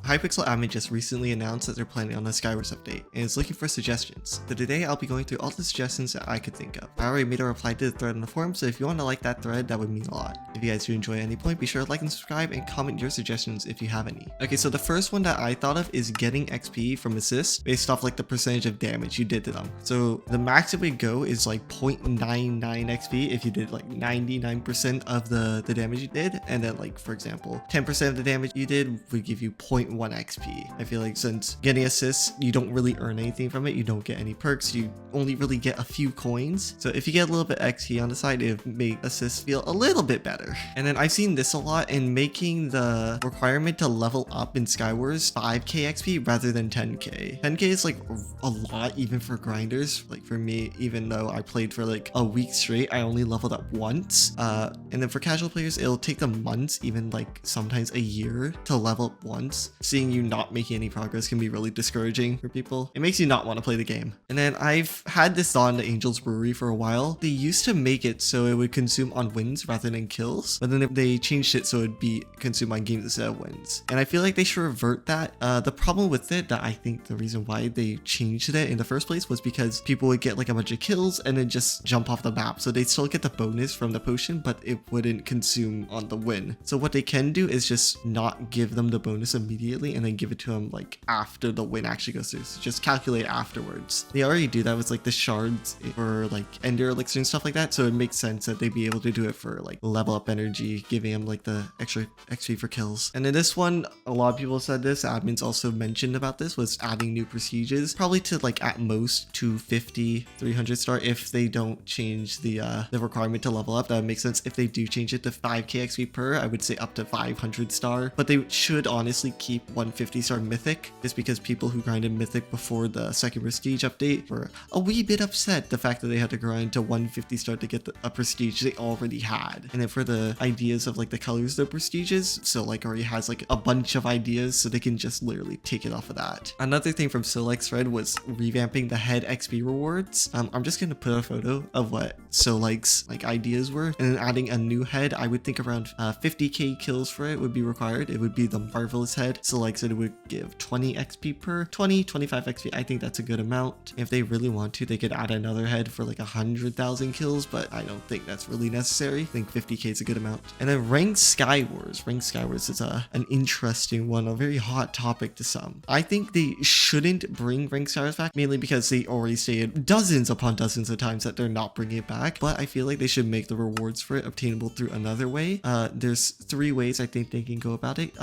Hypixel admin just recently announced that they're planning on a Skywars update and is looking for suggestions. So today I'll be going through all the suggestions that I could think of. I already made a reply to the thread on the forum, so if you want to like that thread, that would mean a lot. If you guys do enjoy at any point, be sure to like and subscribe and comment your suggestions if you have any. Okay, so the first one that I thought of is getting XP from assists based off like the percentage of damage you did to them. So the max it would go is like 0.99 XP if you did like 99% of the damage you did, and then like for example 10% of the damage you did would give you 0.1 XP. I feel like since getting assists you don't really earn anything from it, you don't get any perks, you only really get a few coins. So if you get a little bit XP on the side, it would make assists feel a little bit better. And then I've seen this a lot in making the requirement to level up in Skywars 5k XP rather than 10k. 10k is like a lot even for grinders. Like for me, even though I played for like a week straight, I only leveled up once. And then for casual players, it'll take them months, even like sometimes a year to level up once. Seeing you not making any progress can be really discouraging for people. It makes you not want to play the game. And then I've had this on the Angel's Brewery for a while. They used to make it so it would consume on wins rather than kills, but then they changed it so it'd be consumed on games instead of wins. And I feel like they should revert that. The problem with it, that I think the reason why they changed it in the first place was because people would get like a bunch of kills and then just jump off the map. So they'd still get the bonus from the potion, but it wouldn't consume on the win. So what they can do is just not give them the bonus immediately and then give it to them like after the win actually goes through. So just calculate afterwards. They already do that with like the shards for like ender elixir and stuff like that. So it makes sense that they'd be able to do it for like level up energy, giving them like the extra XP for kills. And in this one, a lot of people said this, admins also mentioned about this, was adding new prestiges, probably to like at most 250, 300 star if they don't change the requirement to level up. That would make sense. If they do change it to 5k XP per, I would say up to 500 star, but they should honestly keep 150 star mythic, just because people who grinded mythic before the second prestige update were a wee bit upset the fact that they had to grind to 150 star to get a prestige they already had. And then for the ideas of like the colors of the prestiges, so like already has like a bunch of ideas, so they can just literally take it off of that. Another thing from Solik's thread was revamping the head XP rewards. I'm just gonna put a photo of what Solik's like ideas were, and then adding a new head. I would think around 50k kills for it would be required. It would be the Marvelous head. Solik said it would give 20 XP per, 25 XP. I think that's a good amount. If they really want to, they could add another head for like 100,000 kills, but I don't think that's really necessary. I think 50k is a good amount. And then ranked Skywars. Ranked Skywars is an interesting one, a very hot topic to some. I think they shouldn't bring ranked Skywars back, mainly because they already stated dozens upon dozens of times that they're not bringing it back, but I feel like they should make the rewards for it obtainable through another way. There's 3 ways I think they can go about it,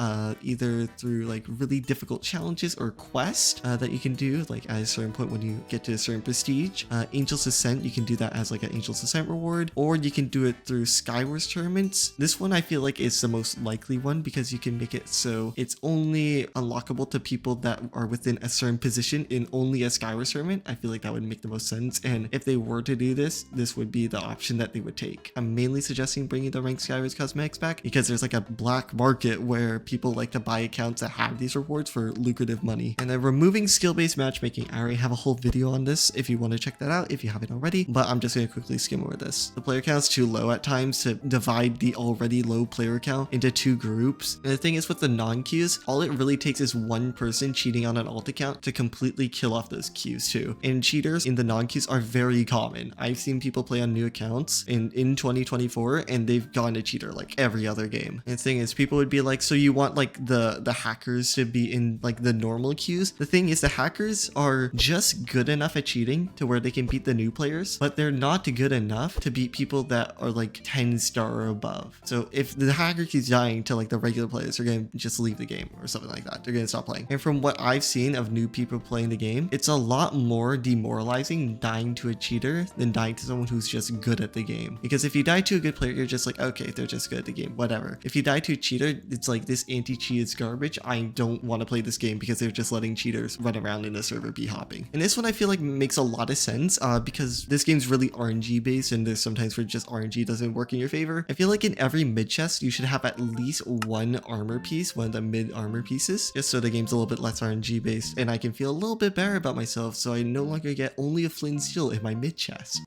either through like really difficult challenges or quests that you can do like at a certain point when you get to a certain prestige. Angel's Ascent, you can do that as like an Angel's Ascent reward, or you can do it through Skywars tournaments. This one I feel like is the most likely one because you can make it so it's only unlockable to people that are within a certain position in only a Skywars tournament. I feel like that would make the most sense, and if they were to do this, this would be the option that they would take. I'm mainly suggesting bringing the ranked Skywars cosmetics back because there's like a black market where people like to buy accounts that have these rewards for lucrative money. And then removing skill-based matchmaking. I already have a whole video on this if you want to check that out if you haven't already, but I'm just going to quickly skim over this. The player count's too low at times to divide the already low player count into 2 groups. And the thing is with the non-queues, all it really takes is one person cheating on an alt account to completely kill off those queues too. And cheaters in the non-queues are very common. I've seen people play on new accounts in 2024 and they've gone to cheater like every other game. And the thing is, people would be like, so you want like the hackers to be in like the normal queues? The thing is, the hackers are just good enough at cheating to where they can beat the new players, but they're not good enough to beat people that are like 10 star or above. So if the hacker keeps dying to like the regular players, they're gonna just leave the game or something like that. They're gonna stop playing. And from what I've seen of new people playing the game, it's a lot more demoralizing dying to a cheater than dying to someone who's just good at the game. Because if you die to a good player, you're just like, okay, they're just good at the game, whatever. If you die to a cheater, it's like, this anti-cheat is garbage. I don't want to play this game because they're just letting cheaters run around in the server be hopping. And this one I feel like makes a lot of sense because this game's really RNG based, and there's sometimes where just RNG doesn't work in your favor. I feel like in every mid chest you should have at least one armor piece, one of the mid armor pieces, just so the game's a little bit less RNG based and I can feel a little bit better about myself, so I no longer get only a flint steel in my mid chest.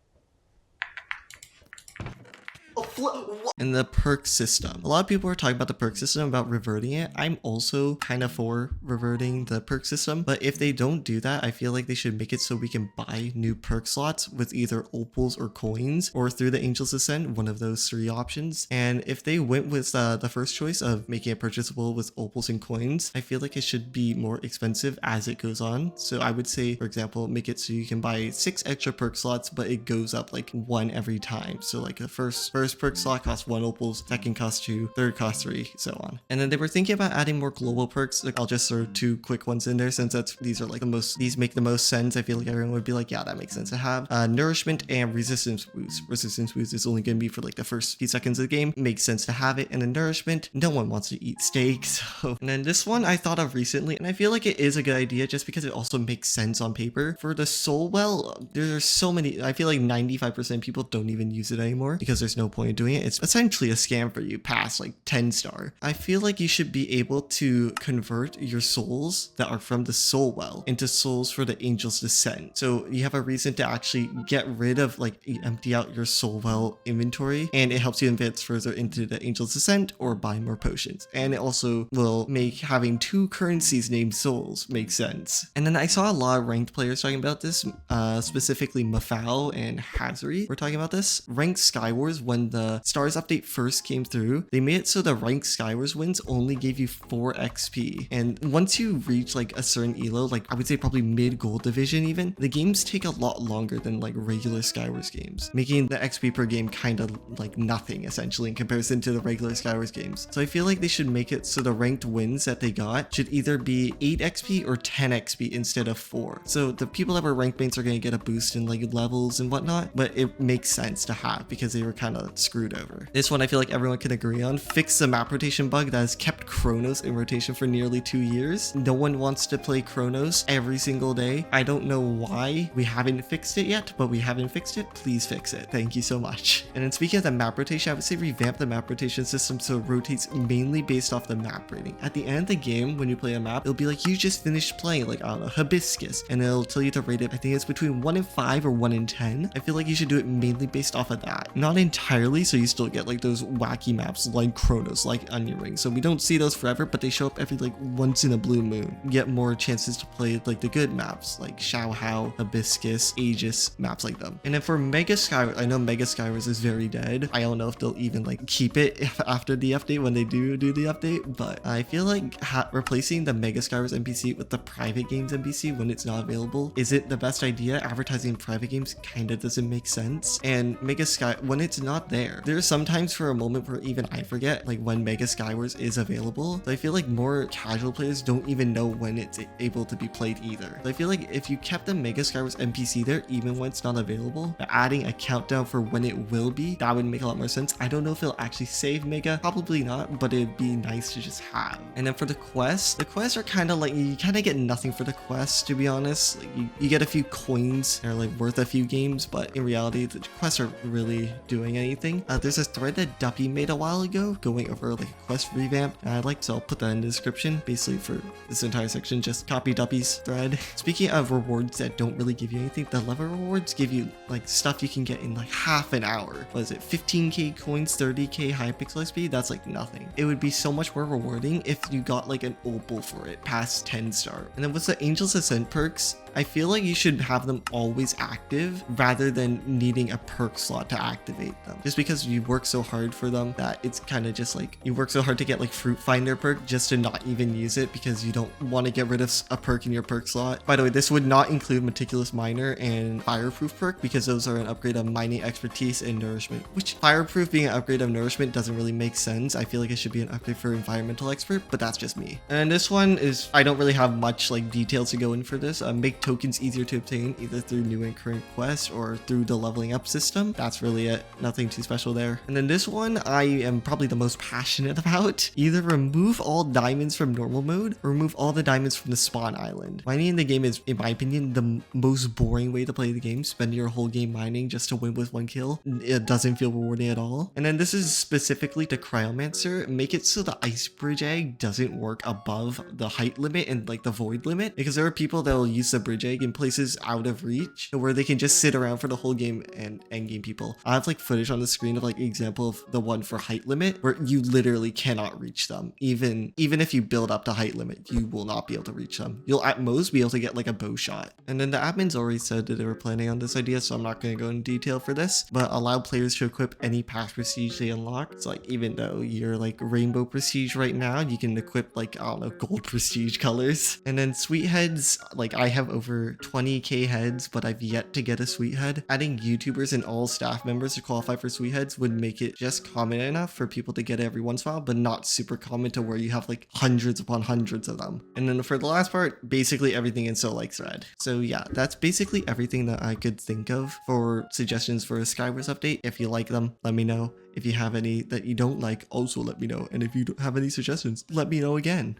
Oh, And the perk system. A lot of people are talking about the perk system, about reverting it. I'm also kind of for reverting the perk system, but if they don't do that, I feel like they should make it so we can buy new perk slots with either opals or coins, or through the Angel's Ascent, one of those three options. And if they went with the first choice of making it purchasable with opals and coins, I feel like it should be more expensive as it goes on. So I would say, for example, make it so you can buy 6 extra perk slots, but it goes up like 1 every time. So like the first perk slot costs 1 opals, second costs 2, third costs 3, so on. And then they were thinking about adding more global perks. Like I'll just throw 2 quick ones in there since these are like these make the most sense. I feel like everyone would be like, yeah, that makes sense to have. Nourishment and resistance boost. Resistance boost is only going to be for like the first few seconds of the game. Makes sense to have it. And then nourishment, no one wants to eat steak. So, and then this one I thought of recently, and I feel like it is a good idea just because it also makes sense on paper. For the soul well, there are so many, I feel like 95% of people don't even use it anymore because there's no point in doing it. It's essentially a scam for you past like 10 star. I feel like you should be able to convert your souls that are from the soul well into souls for the Angel's Descent. So you have a reason to actually get rid of, like, empty out your soul well inventory, and it helps you advance further into the Angel's Descent or buy more potions. And it also will make having 2 currencies named souls make sense. And then I saw a lot of ranked players talking about this, specifically Mafao and Hazari were talking about this. Ranked Skywars, when the Stars update first came through, they made it so the ranked Skywars wins only gave you 4 XP. And once you reach like a certain elo, like I would say probably mid gold division even, the games take a lot longer than like regular Skywars games, making the XP per game kind of like nothing essentially in comparison to the regular Skywars games. So I feel like they should make it so the ranked wins that they got should either be 8 XP or 10 XP instead of 4. So the people that were ranked mains are going to get a boost in like levels and whatnot, but it makes sense to have because they were kind of screwed over. This one I feel like everyone can agree on. Fix the map rotation bug that has kept Chronos in rotation for nearly 2 years. No one wants to play Chronos every single day. I don't know why we haven't fixed it yet, but we haven't fixed it. Please fix it. Thank you so much. And then speaking of the map rotation, I would say revamp the map rotation system so it rotates mainly based off the map rating. At the end of the game, when you play a map, it'll be like you just finished playing, like, I don't know, Hibiscus, and it'll tell you to rate it. I think it's between 1 and 5 or 1 and 10. I feel like you should do it mainly based off of that. Not entirely, so you still get like those wacky maps like Chronos, like Onion Ring. So we don't see those forever, but they show up every like once in a blue moon. You get more chances to play like the good maps like Xiao Hao, Hibiscus, Aegis, maps like them. And then for Mega Skywars, I know Mega Skywars is very dead. I don't know if they'll even like keep it after the update when they do the update, but I feel like replacing the Mega Skywars NPC with the private games NPC when it's not available isn't the best idea. Advertising private games kind of doesn't make sense. And Mega Sky, when it's not there, there's sometimes for a moment where even I forget like when Mega Skywars is available. So I feel like more casual players don't even know when it's able to be played either. So I feel like if you kept the Mega Skywars NPC there even when it's not available, adding a countdown for when it will be, that would make a lot more sense. I don't know if it'll actually save Mega, probably not, but it'd be nice to just have. And then for the quests are kind of like, you kind of get nothing for the quests, to be honest. Like you get a few coins that are like worth a few games, but in reality the quests aren't really doing anything. There's a thread that Duppy made a while ago going over like a quest revamp, and so I'll put that in the description. Basically for this entire section, just copy Duppy's thread. Speaking of rewards that don't really give you anything, the level rewards give you like stuff you can get in like half an hour. What is it, 15k coins, 30k Hypixel XP? That's like nothing. It would be so much more rewarding if you got like an opal for it past 10 star. And then with the Angel's Ascent perks, I feel like you should have them always active rather than needing a perk slot to activate them. Just because you work so hard for them that it's kind of just like you work so hard to get like Fruit Finder perk just to not even use it because you don't want to get rid of a perk in your perk slot. By the way, this would not include Meticulous Miner and Fireproof perk because those are an upgrade of mining expertise and nourishment, which Fireproof being an upgrade of nourishment doesn't really make sense. I feel like it should be an upgrade for environmental expert, but that's just me. And this one is, I don't really have much like details to go in for this. Make tokens easier to obtain either through new and current quests or through the leveling up system. That's really it. Nothing too special there. And then this one I am probably the most passionate about. Either remove all diamonds from normal mode or remove all the diamonds from the spawn island. Mining in the game is, in my opinion, the most boring way to play the game. Spend your whole game mining just to win with 1 kill. It doesn't feel rewarding at all. And then this is specifically to Cryomancer. Make it so the ice bridge egg doesn't work above the height limit and like the void limit, because there are people that will use the bridge fridge egg in places out of reach where they can just sit around for the whole game and endgame people. I have like footage on the screen of like example of the one for height limit where you literally cannot reach them. Even if you build up the height limit, you will not be able to reach them. You'll at most be able to get like a bow shot. And then the admins already said that they were planning on this idea, so I'm not going to go in detail for this, but allow players to equip any past prestige they unlock. So like even though you're like rainbow prestige right now, you can equip like, I don't know, gold prestige colors. And then sweet heads, like I have over 20k heads, but I've yet to get a sweet head. Adding YouTubers and all staff members to qualify for sweet heads would make it just common enough for people to get it every once in a while, but not super common to where you have like hundreds upon hundreds of them. And then for the last part, basically everything in So Like thread. So yeah, that's basically everything that I could think of for suggestions for a Skywars update. If you like them, let me know. If you have any that you don't like, also let me know. And if you don't have any suggestions, let me know again.